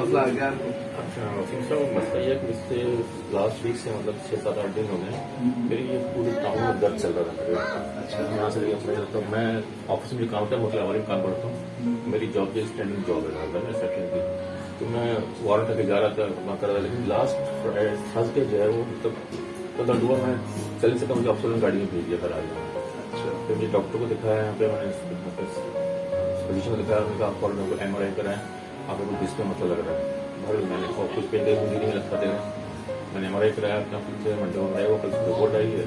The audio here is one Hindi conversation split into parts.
मसला आ गया आपको? अच्छा सिंह साहब, मसला ये है कि इससे लास्ट वीक से मतलब 6-7-8 दिन हो गए मेरी ये पूरी टाउन में दर्द चल रहा था। अच्छा, यहाँ से तो मैं ऑफिस में काम करता हूँ, होटल में काम करता हूँ। मेरी जॉब जो स्टैंडिंग जॉब है ना रिसेप्शन की, तो मैं वारंट करके जा रहा था अपना कर रहा था, लेकिन लास्ट थर्सडे जो है वो मतलब हुआ मैं चल नहीं सका, मुझे ऑफिसर ने गाड़ी में भेज दिया घर आ गया। अच्छा, फिर मुझे डॉक्टर को दिखाया, यहाँ पे मैंने पोजिशन को दिखाया, उनका आपको MRI कराया, आपको कुछ डिस्क में मतलब लग रहा है। मैंने कुछ पेंटे मुझे नहीं लगता दे मैंने MRI कराया अपना, फिर मंडे में आया, वो कल रिपोर्ट आई है।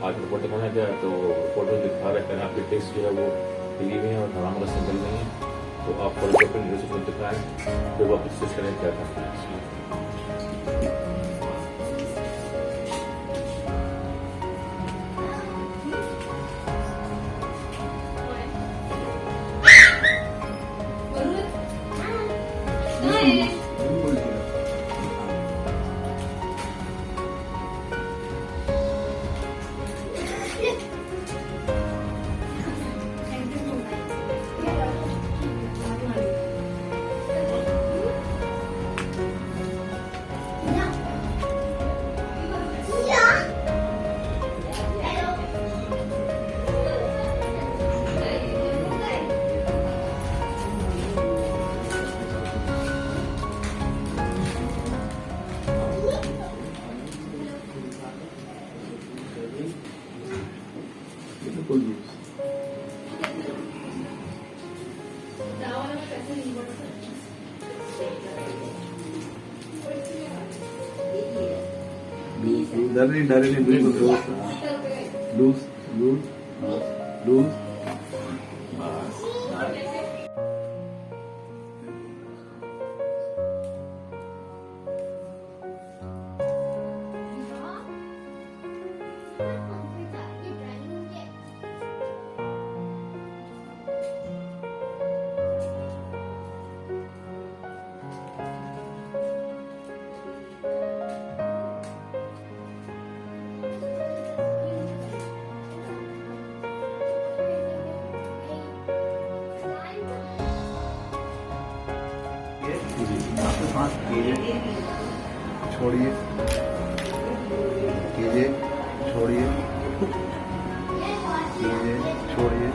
आज रिपोर्ट दिखाना गया तो रिपोर्ट में दिखा रहा है आपके टेस्ट जो है वो पीली हुई है और हराम का सिंगल नहीं है, तो आप फॉलो पर दिखाएं, फिर वापस से करें क्या करना है। डर नहीं बिल्कुल लूज लूज लूज। सांस कीजिए, छोड़िए, कीजिए, छोड़िए, कीजिए, छोड़िए,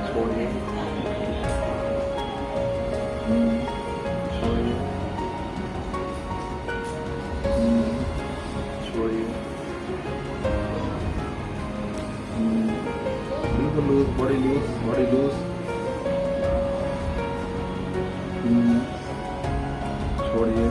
छोड़िए, छोड़िए, छोड़िए, बिल्कुल loose, body loose, body loose, छोड़िए,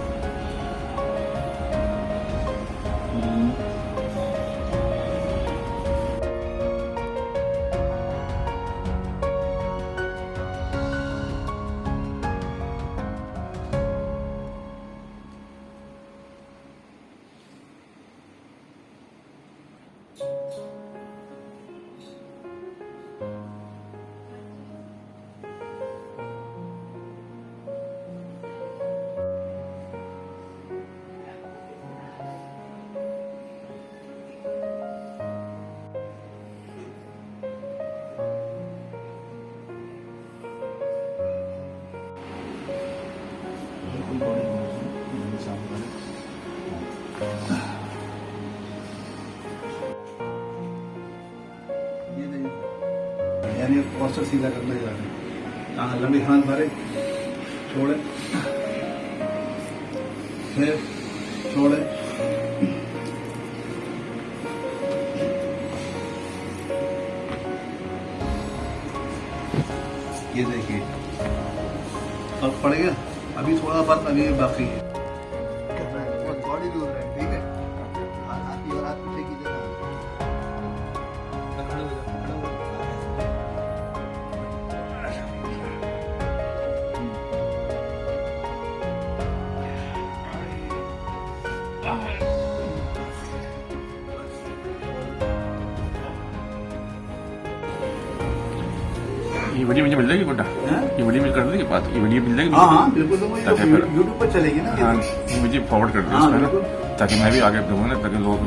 यानी पोस्टर सीधा करने जाना। हाँ, लंबी हाथ भरे, छोड़े, फिर छोड़े, ये देखिए अब पड़ गया। अभी थोड़ा फर्क अभी बाकी है, बॉडी लूज है, ठीक है। हाथ की और हाथ पीछे की जगह ये वीडियो मुझे मिल जाएगी बेटा? ये वीडियो मिल कर देगी बात, ये वीडियो मिल जाएगी? हाँ बिल्कुल, तो यूट्यूब पर चलेगी ना। हाँ, मुझे फॉरवर्ड कर दो ताकि मैं भी आगे दूंगा ना, ताकि लोग